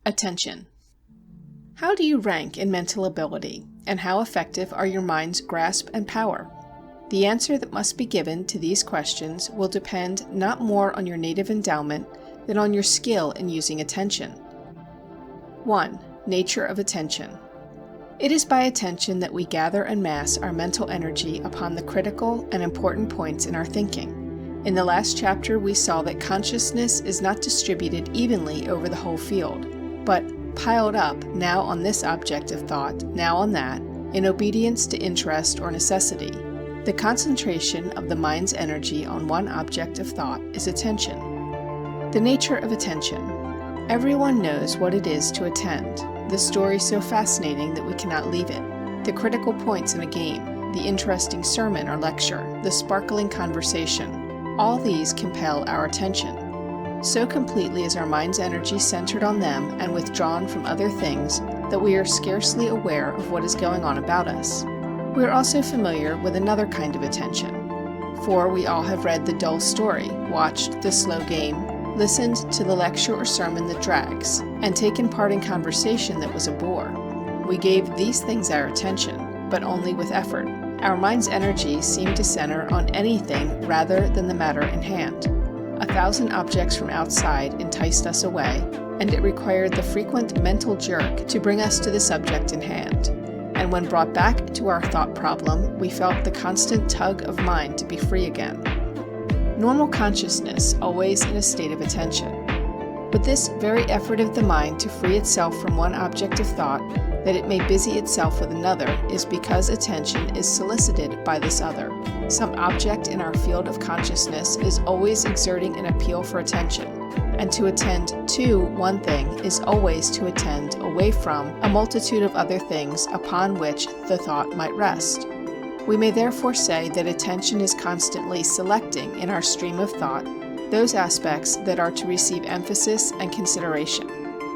Attention. How do you rank in mental ability, and how effective are your mind's grasp and power? The answer that must be given to these questions will depend not more on your native endowment than on your skill in using attention. 1. Nature of attention. It is by attention that we gather and mass our mental energy upon the critical and important points in our thinking. In the last chapter, we saw that consciousness is not distributed evenly over the whole field, but piled up now on this object of thought, now on that, in obedience to interest or necessity. The concentration of the mind's energy on one object of thought is attention. The nature of attention. Everyone knows what it is to attend, the story so fascinating that we cannot leave it, the critical points in a game, the interesting sermon or lecture, the sparkling conversation. All these compel our attention. So completely is our mind's energy centered on them and withdrawn from other things that we are scarcely aware of what is going on about us. We are also familiar with another kind of attention, for we all have read the dull story, watched the slow game, listened to the lecture or sermon that drags, and taken part in conversation that was a bore. We gave these things our attention, but only with effort. Our mind's energy seemed to center on anything rather than the matter in hand. 1,000 objects from outside enticed us away, and it required the frequent mental jerk to bring us to the subject in hand. And when brought back to our thought problem, we felt the constant tug of mind to be free again. Normal consciousness always in a state of attention. But this very effort of the mind to free itself from one object of thought, that it may busy itself with another, is because attention is solicited by this other. Some object in our field of consciousness is always exerting an appeal for attention, and to attend to one thing is always to attend away from a multitude of other things upon which the thought might rest. We may therefore say that attention is constantly selecting in our stream of thought those aspects that are to receive emphasis and consideration.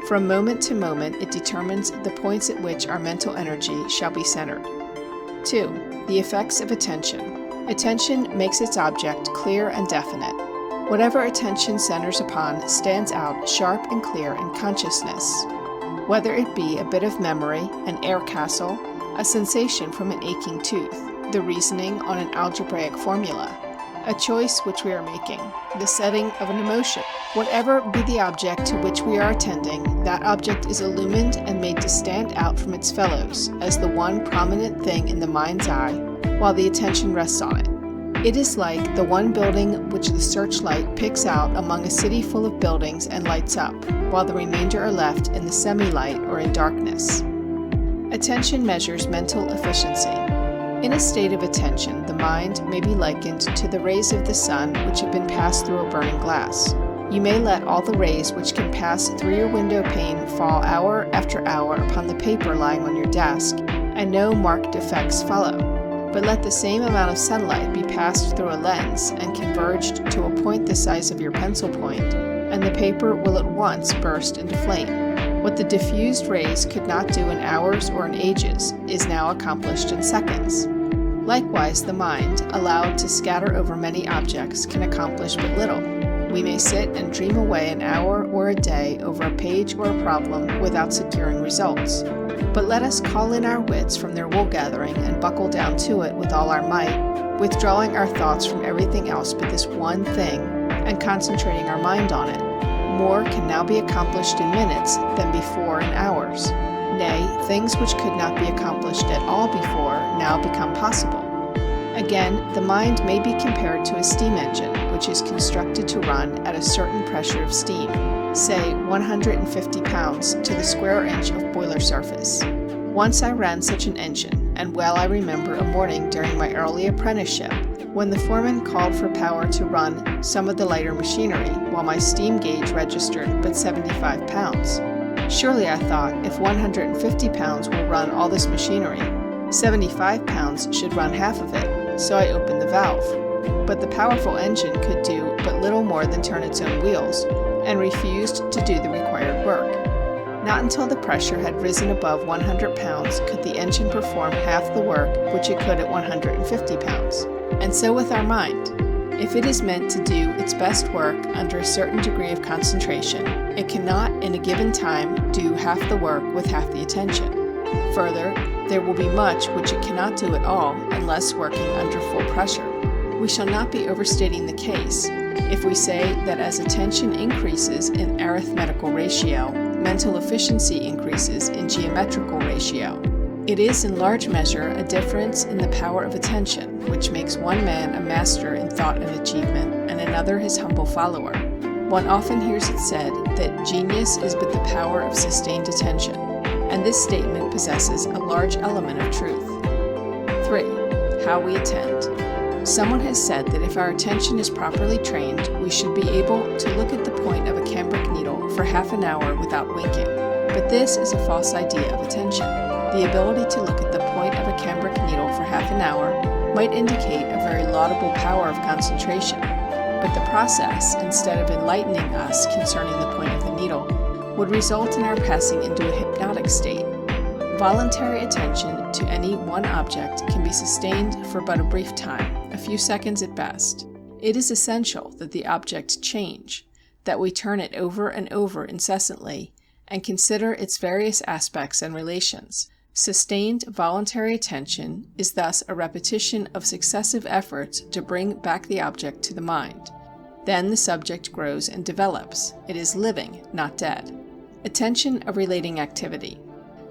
From moment to moment, it determines the points at which our mental energy shall be centered. 2. The effects of attention. Attention makes its object clear and definite. Whatever attention centers upon stands out sharp and clear in consciousness. Whether it be a bit of memory, an air castle, a sensation from an aching tooth, the reasoning on an algebraic formula, a choice which we are making, the setting of an emotion. Whatever be the object to which we are attending, that object is illumined and made to stand out from its fellows as the one prominent thing in the mind's eye, while the attention rests on it. It is like the one building which the searchlight picks out among a city full of buildings and lights up, while the remainder are left in the semi-light or in darkness. Attention measures mental efficiency. In a state of attention, the mind may be likened to the rays of the sun which have been passed through a burning glass. You may let all the rays which can pass through your window pane fall hour after hour upon the paper lying on your desk, and no marked effects follow. But let the same amount of sunlight be passed through a lens and converged to a point the size of your pencil point, and the paper will at once burst into flame. What the diffused rays could not do in hours or in ages is now accomplished in seconds. Likewise, the mind, allowed to scatter over many objects, can accomplish but little. We may sit and dream away an hour or a day over a page or a problem without securing results. But let us call in our wits from their wool gathering and buckle down to it with all our might, withdrawing our thoughts from everything else but this one thing, and concentrating our mind on it. More can now be accomplished in minutes than before in hours. Nay, things which could not be accomplished at all before now become possible. Again, the mind may be compared to a steam engine, which is constructed to run at a certain pressure of steam, say 150 pounds to the square inch of boiler surface. Once I ran such an engine, and well I remember a morning during my early apprenticeship, when the foreman called for power to run some of the lighter machinery, while my steam gauge registered but 75 pounds. Surely, I thought, if 150 pounds will run all this machinery, 75 pounds should run half of it, so I opened the valve. But the powerful engine could do but little more than turn its own wheels, and refused to do the required work. Not until the pressure had risen above 100 pounds could the engine perform half the work which it could at 150 pounds. And so with our mind. If it is meant to do its best work under a certain degree of concentration, it cannot in a given time do half the work with half the attention. Further, there will be much which it cannot do at all unless working under full pressure. We shall not be overstating the case if we say that as attention increases in arithmetical ratio, mental efficiency increases in geometrical ratio. It is in large measure a difference in the power of attention which makes one man a master in thought and achievement and another his humble follower. One often hears it said that genius is but the power of sustained attention, and this statement possesses a large element of truth. 3. How we attend. Someone has said that if our attention is properly trained, we should be able to look at the point of a cambric needle for half an hour without winking. But this is a false idea of attention. The ability to look at the point of a cambric needle for half an hour might indicate a very laudable power of concentration, but the process, instead of enlightening us concerning the point of the needle, would result in our passing into a hypnotic state. Voluntary attention to any one object can be sustained for but a brief time, a few seconds at best. It is essential that the object change, that we turn it over and over incessantly, and consider its various aspects and relations. Sustained voluntary attention is thus a repetition of successive efforts to bring back the object to the mind. Then the subject grows and develops. It is living, not dead. Attention, a relating activity.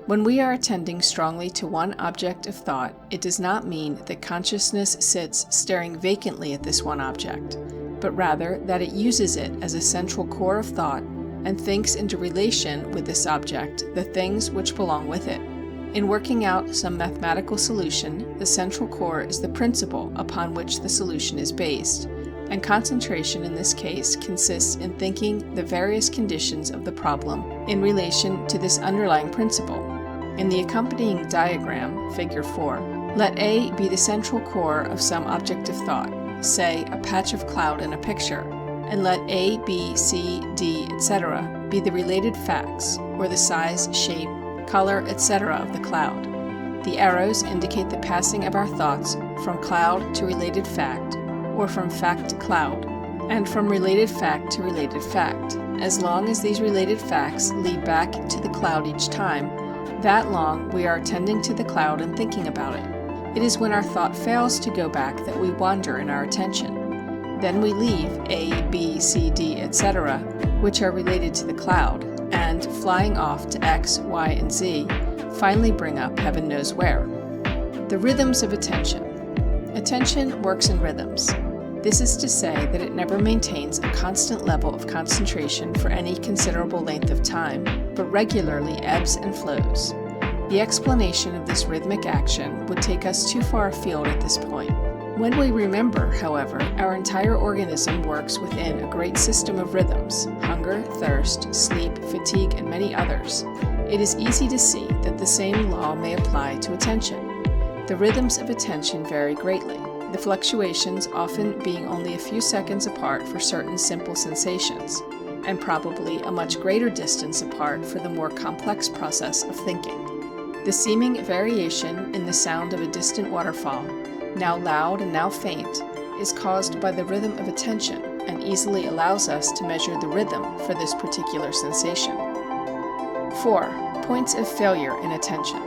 When we are attending strongly to one object of thought, it does not mean that consciousness sits staring vacantly at this one object, but rather that it uses it as a central core of thought and thinks into relation with this object the things which belong with it. In working out some mathematical solution, the central core is the principle upon which the solution is based, and concentration in this case consists in thinking the various conditions of the problem in relation to this underlying principle. In the accompanying diagram, Figure 4, let A be the central core of some object of thought, say a patch of cloud in a picture, and let A, B, C, D, etc. be the related facts, or the size, shape, color, etc. of the cloud. The arrows indicate the passing of our thoughts from cloud to related fact, or from fact to cloud, and from related fact to related fact. As long as these related facts lead back to the cloud each time, that long we are attending to the cloud and thinking about it. It is when our thought fails to go back that we wander in our attention. Then we leave A, B, C, D, etc., which are related to the cloud, and, flying off to X, Y, and Z, finally bring up heaven knows where. The rhythms of attention. Attention works in rhythms. This is to say that it never maintains a constant level of concentration for any considerable length of time, but regularly ebbs and flows. The explanation of this rhythmic action would take us too far afield at this point. When we remember, however, our entire organism works within a great system of rhythms: hunger, thirst, sleep, fatigue, and many others. It is easy to see that the same law may apply to attention. The rhythms of attention vary greatly, the fluctuations often being only a few seconds apart for certain simple sensations, and probably a much greater distance apart for the more complex process of thinking. The seeming variation in the sound of a distant waterfall, now loud and now faint, is caused by the rhythm of attention and easily allows us to measure the rhythm for this particular sensation. 4. Points of failure in attention.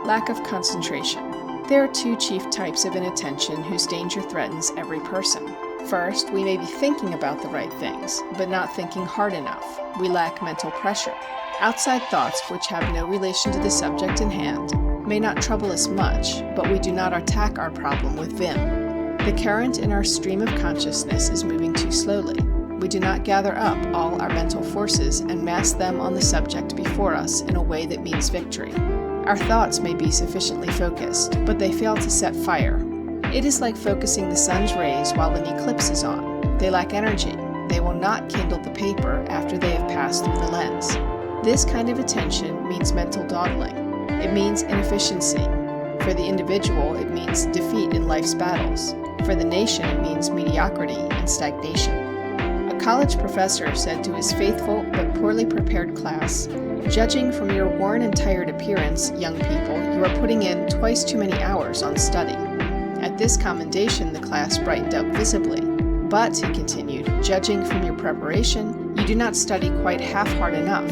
Lack of concentration. There are two chief types of inattention whose danger threatens every person. First, we may be thinking about the right things, but not thinking hard enough. We lack mental pressure. Outside thoughts which have no relation to the subject in hand may not trouble us much, but we do not attack our problem with vim. The current in our stream of consciousness is moving too slowly. We do not gather up all our mental forces and mass them on the subject before us in a way that means victory. Our thoughts may be sufficiently focused, but they fail to set fire. It is like focusing the sun's rays while an eclipse is on. They lack energy. They will not kindle the paper after they have passed through the lens. This kind of attention means mental dawdling. It means inefficiency. For the individual, it means defeat in life's battles. For the nation, it means mediocrity and stagnation. A college professor said to his faithful but poorly prepared class, "Judging from your worn and tired appearance, young people, you are putting in twice too many hours on study." At this commendation, the class brightened up visibly. But, he continued, judging from your preparation, you do not study quite half-hard enough.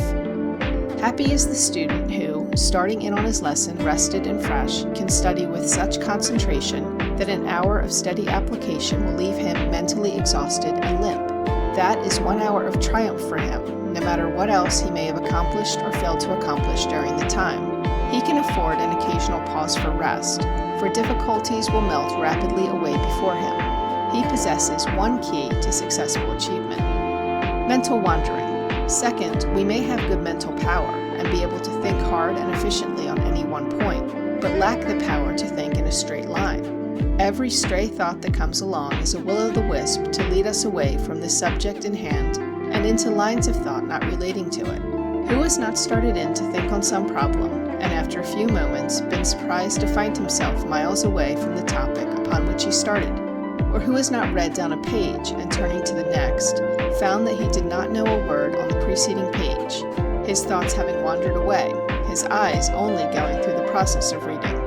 Happy is the student who, starting in on his lesson rested and fresh, can study with such concentration that an hour of steady application will leave him mentally exhausted and limp. That is 1 hour of triumph for him, no matter what else he may have accomplished or failed to accomplish during the time. He can afford an occasional pause for rest, for difficulties will melt rapidly away before him. He possesses one key to successful achievement. Mental wandering. Second, we may have good mental power and be able to think hard and efficiently on any one point, but lack the power to think in a straight line. Every stray thought that comes along is a will-o'-the-wisp to lead us away from the subject in hand and into lines of thought not relating to it. Who has not started in to think on some problem, and after a few moments been surprised to find himself miles away from the topic upon which he started? Or who has not read down a page and turning to the next, found that he did not know a word on the preceding page, his thoughts having wandered away, his eyes only going through the process of reading?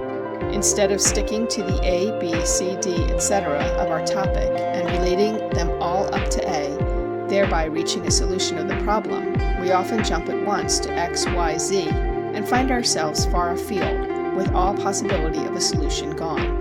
Instead of sticking to the A, B, C, D, etc. of our topic and relating them all up to A, thereby reaching a solution of the problem, we often jump at once to X, Y, Z and find ourselves far afield, with all possibility of a solution gone.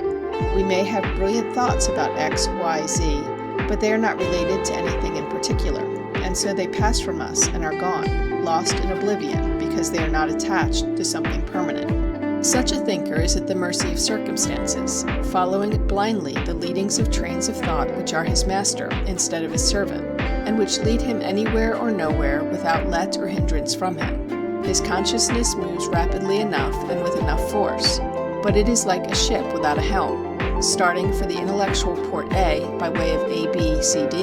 We may have brilliant thoughts about X, Y, Z, but they are not related to anything in particular, and so they pass from us and are gone, lost in oblivion, because they are not attached to something permanent. Such a thinker is at the mercy of circumstances, following blindly the leadings of trains of thought which are his master instead of his servant, and which lead him anywhere or nowhere without let or hindrance from him. His consciousness moves rapidly enough and with enough force, but it is like a ship without a helm. Starting for the intellectual port A by way of A, B, C, D,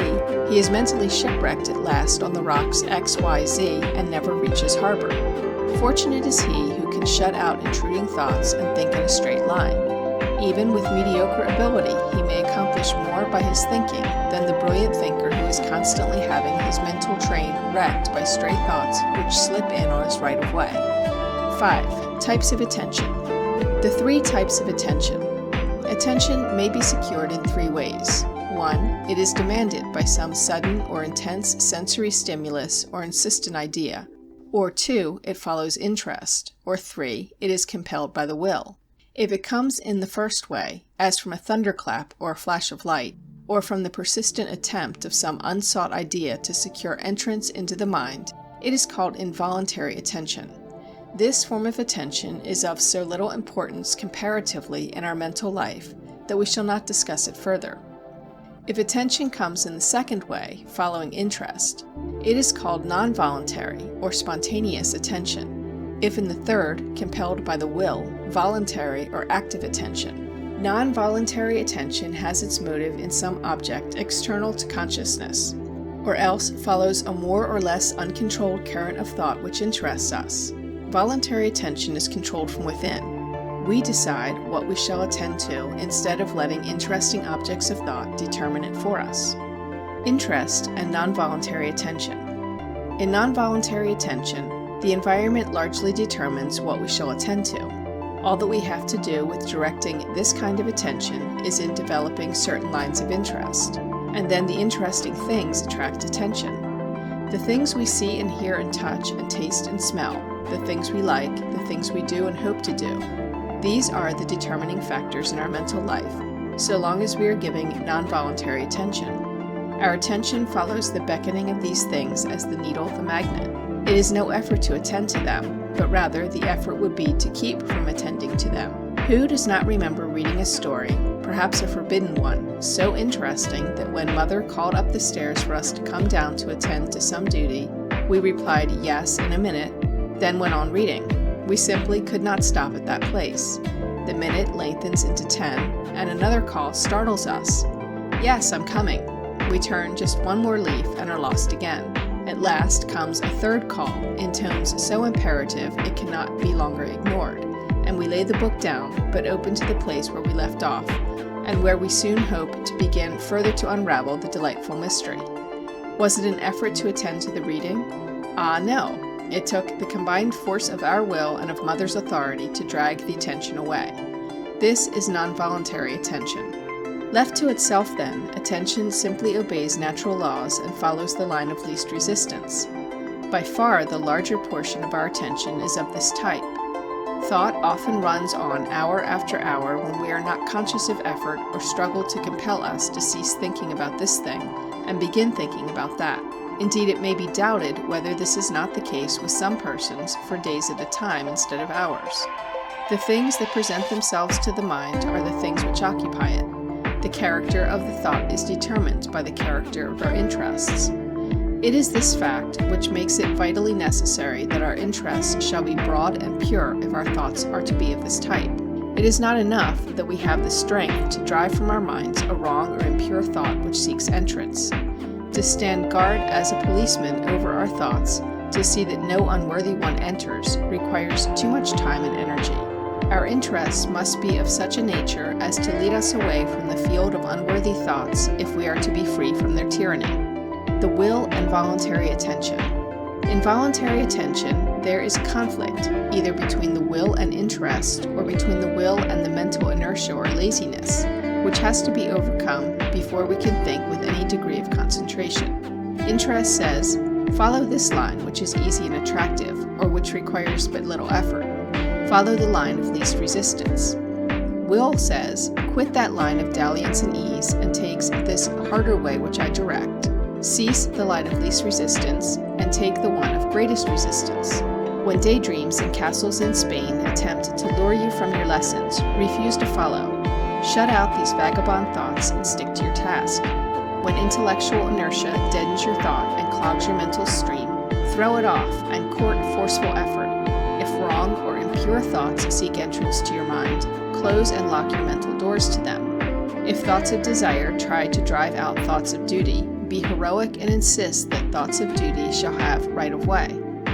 he is mentally shipwrecked at last on the rocks X, Y, Z and never reaches harbor. Fortunate is he who can shut out intruding thoughts and think in a straight line. Even with mediocre ability, he may accomplish more by his thinking than the brilliant thinker who is constantly having his mental train wrecked by stray thoughts which slip in on his right of way. 5. Types of attention. The 3 types of attention. Attention may be secured in 3 ways. 1. It is demanded by some sudden or intense sensory stimulus or insistent idea. Or 2. It follows interest. Or 3. It is compelled by the will. If it comes in the first way, as from a thunderclap or a flash of light, or from the persistent attempt of some unsought idea to secure entrance into the mind, it is called involuntary attention. This form of attention is of so little importance comparatively in our mental life that we shall not discuss it further. If attention comes in the second way, following interest, it is called non-voluntary or spontaneous attention. If in the third, compelled by the will, voluntary or active attention. Non-voluntary attention has its motive in some object external to consciousness, or else follows a more or less uncontrolled current of thought which interests us. Voluntary attention is controlled from within. We decide what we shall attend to instead of letting interesting objects of thought determine it for us. Interest and non-voluntary attention. In non-voluntary attention, the environment largely determines what we shall attend to. All that we have to do with directing this kind of attention is in developing certain lines of interest, and then the interesting things attract attention. The things we see and hear and touch and taste and smell, the things we like, the things we do and hope to do. These are the determining factors in our mental life, so long as we are giving non-voluntary attention. Our attention follows the beckoning of these things as the needle the magnet. It is no effort to attend to them, but rather the effort would be to keep from attending to them. Who does not remember reading a story, perhaps a forbidden one, so interesting that when Mother called up the stairs for us to come down to attend to some duty, we replied yes in a minute, then went on reading. We simply could not stop at that place. The minute lengthens into 10, and another call startles us. Yes, I'm coming. We turn just one more leaf and are lost again. At last comes a third call, in tones so imperative it cannot be longer ignored, and we lay the book down, but open to the place where we left off, and where we soon hope to begin further to unravel the delightful mystery. Was it an effort to attend to the reading? Ah, no. It took the combined force of our will and of Mother's authority to drag the attention away. This is non-voluntary attention. Left to itself then, attention simply obeys natural laws and follows the line of least resistance. By far the larger portion of our attention is of this type. Thought often runs on hour after hour when we are not conscious of effort or struggle to compel us to cease thinking about this thing and begin thinking about that. Indeed, it may be doubted whether this is not the case with some persons for days at a time instead of hours. The things that present themselves to the mind are the things which occupy it. The character of the thought is determined by the character of our interests. It is this fact which makes it vitally necessary that our interests shall be broad and pure if our thoughts are to be of this type. It is not enough that we have the strength to drive from our minds a wrong or impure thought which seeks entrance. To stand guard as a policeman over our thoughts, to see that no unworthy one enters, requires too much time and energy. Our interests must be of such a nature as to lead us away from the field of unworthy thoughts if we are to be free from their tyranny. The will and voluntary attention. In voluntary attention, there is conflict, either between the will and interest, or between the will and the mental inertia or laziness, which has to be overcome before we can think with any degree of concentration. Interest says, follow this line which is easy and attractive, or which requires but little effort. Follow the line of least resistance. Will says, quit that line of dalliance and ease, and takes this harder way which I direct. Cease the line of least resistance, and take the one of greatest resistance. When daydreams and castles in Spain attempt to lure you from your lessons, refuse to follow. Shut out these vagabond thoughts and stick to your task. When intellectual inertia deadens your thought and clogs your mental stream, throw it off and court forceful effort. If wrong or impure thoughts seek entrance to your mind, close and lock your mental doors to them. If thoughts of desire try to drive out thoughts of duty, be heroic and insist that thoughts of duty shall have right of way.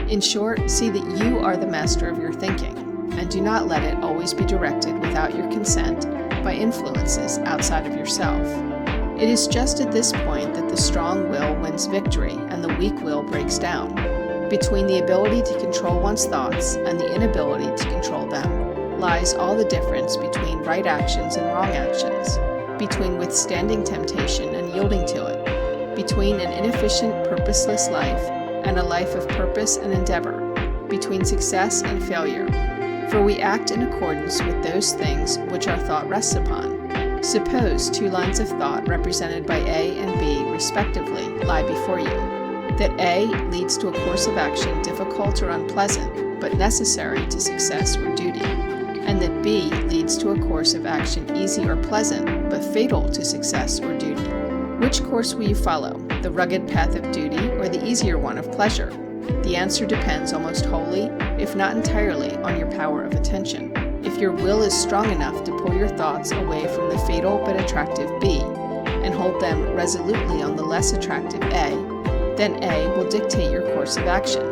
In short, see that you are the master of your thinking, and do not let it always be directed without your consent by influences outside of yourself. It is just at this point that the strong will wins victory and the weak will breaks down. Between the ability to control one's thoughts and the inability to control them lies all the difference between right actions and wrong actions, between withstanding temptation and yielding to it, between an inefficient, purposeless life and a life of purpose and endeavor, between success and failure. For we act in accordance with those things which our thought rests upon. Suppose two lines of thought represented by A and B respectively lie before you. That A leads to a course of action difficult or unpleasant, but necessary to success or duty, and that B leads to a course of action easy or pleasant, but fatal to success or duty. Which course will you follow, the rugged path of duty or the easier one of pleasure? The answer depends almost wholly, if not entirely, on your power of attention. If your will is strong enough to pull your thoughts away from the fatal but attractive B, and hold them resolutely on the less attractive A, then A will dictate your course of action,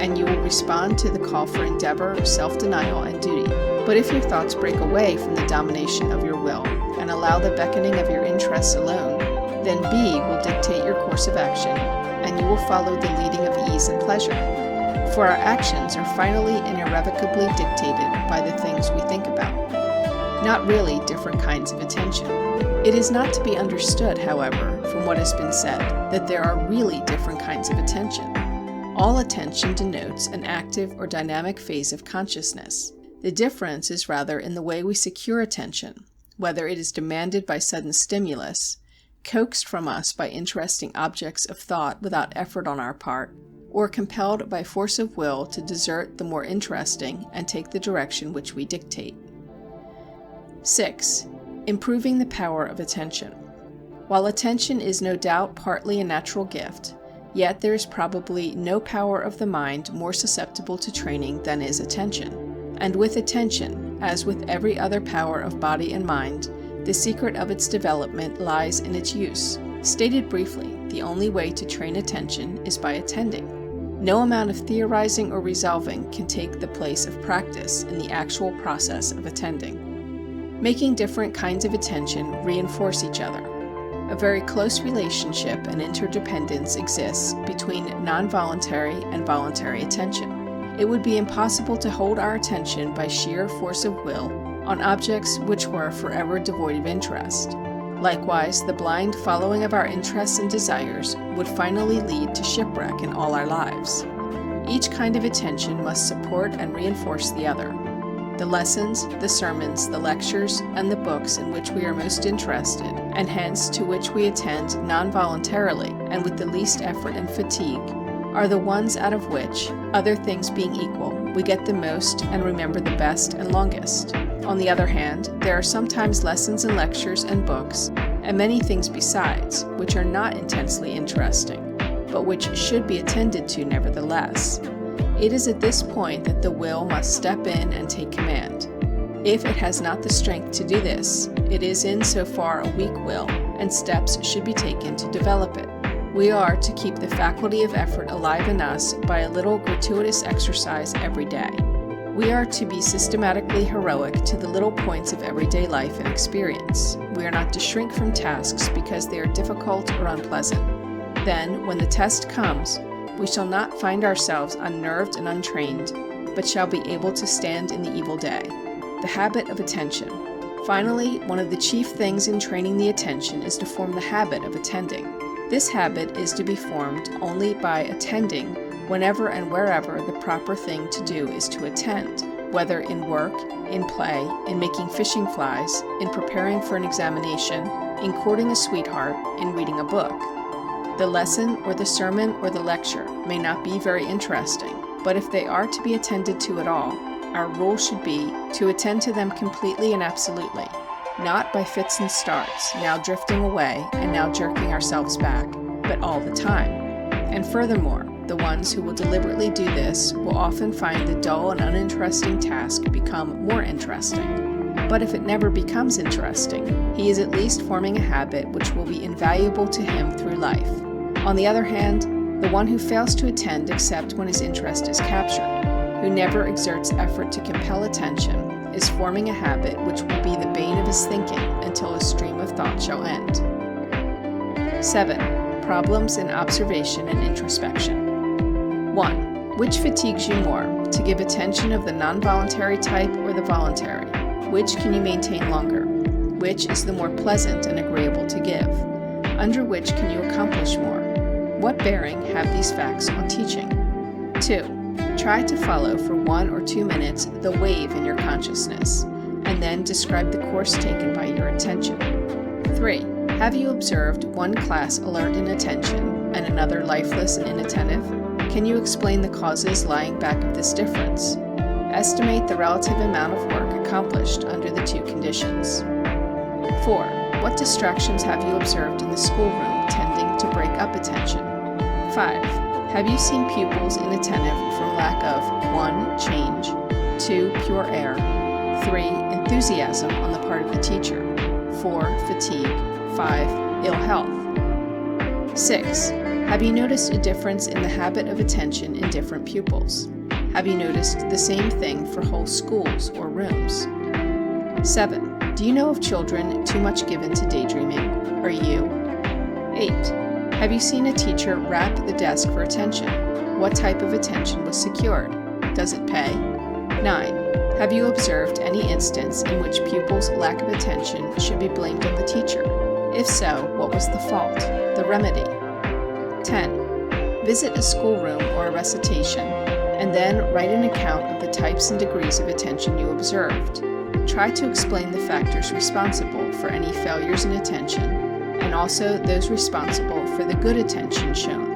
and you will respond to the call for endeavor, self-denial, and duty. But if your thoughts break away from the domination of your will and allow the beckoning of your interests alone, then B will dictate your course of action, and you will follow the leading of ease and pleasure. For our actions are finally and irrevocably dictated by the things we think about, not really different kinds of attention. It is not to be understood, however, from what has been said, that there are really different kinds of attention. All attention denotes an active or dynamic phase of consciousness. The difference is rather in the way we secure attention, whether it is demanded by sudden stimulus, coaxed from us by interesting objects of thought without effort on our part, or compelled by force of will to desert the more interesting and take the direction which we dictate. 6. Improving the power of attention. While attention is no doubt partly a natural gift, yet there is probably no power of the mind more susceptible to training than is attention. And with attention, as with every other power of body and mind, the secret of its development lies in its use. Stated briefly, the only way to train attention is by attending. No amount of theorizing or resolving can take the place of practice in the actual process of attending. Making different kinds of attention reinforce each other. A very close relationship and interdependence exists between non-voluntary and voluntary attention. It would be impossible to hold our attention by sheer force of will on objects which were forever devoid of interest. Likewise, the blind following of our interests and desires would finally lead to shipwreck in all our lives. Each kind of attention must support and reinforce the other. The lessons, the sermons, the lectures, and the books in which we are most interested, and hence to which we attend non-voluntarily and with the least effort and fatigue, are the ones out of which, other things being equal, we get the most and remember the best and longest. On the other hand, there are sometimes lessons and lectures and books, and many things besides, which are not intensely interesting, but which should be attended to nevertheless. It is at this point that the will must step in and take command. If it has not the strength to do this, it is in so far a weak will, and steps should be taken to develop it. We are to keep the faculty of effort alive in us by a little gratuitous exercise every day. We are to be systematically heroic to the little points of everyday life and experience. We are not to shrink from tasks because they are difficult or unpleasant. Then, when the test comes, we shall not find ourselves unnerved and untrained, but shall be able to stand in the evil day. The habit of attention. Finally, one of the chief things in training the attention is to form the habit of attending. This habit is to be formed only by attending whenever and wherever the proper thing to do is to attend, whether in work, in play, in making fishing flies, in preparing for an examination, in courting a sweetheart, in reading a book. The lesson or the sermon or the lecture may not be very interesting, but if they are to be attended to at all, our rule should be to attend to them completely and absolutely, not by fits and starts, now drifting away and now jerking ourselves back, but all the time. And furthermore, the ones who will deliberately do this will often find the dull and uninteresting task become more interesting. But if it never becomes interesting, he is at least forming a habit which will be invaluable to him through life. On the other hand, the one who fails to attend except when his interest is captured, who never exerts effort to compel attention, is forming a habit which will be the bane of his thinking until his stream of thought shall end. 7. Problems in observation and introspection. 1. Which fatigues you more, to give attention of the non-voluntary type or the voluntary? Which can you maintain longer? Which is the more pleasant and agreeable to give? Under which can you accomplish more? What bearing have these facts on teaching? 2. Try to follow for 1 or 2 minutes the wave in your consciousness, and then describe the course taken by your attention. 3. Have you observed one class alert in attention and another lifeless and inattentive? Can you explain the causes lying back of this difference? Estimate the relative amount of work accomplished under the two conditions. 4. What distractions have you observed in the schoolroom tending to break up attention? 5. Have you seen pupils inattentive from lack of 1. Change, 2. Pure air, 3. Enthusiasm on the part of the teacher, 4. Fatigue, 5. Ill health? 6. Have you noticed a difference in the habit of attention in different pupils? Have you noticed the same thing for whole schools or rooms? 7. Do you know of children too much given to daydreaming? Are you? 8. Have you seen a teacher rap the desk for attention? What type of attention was secured? Does it pay? 9. Have you observed any instance in which pupils' lack of attention should be blamed on the teacher? If so, what was the fault? The remedy? 10. Visit a schoolroom or a recitation, and then write an account of the types and degrees of attention you observed. Try to explain the factors responsible for any failures in attention, and also those responsible for the good attention shown.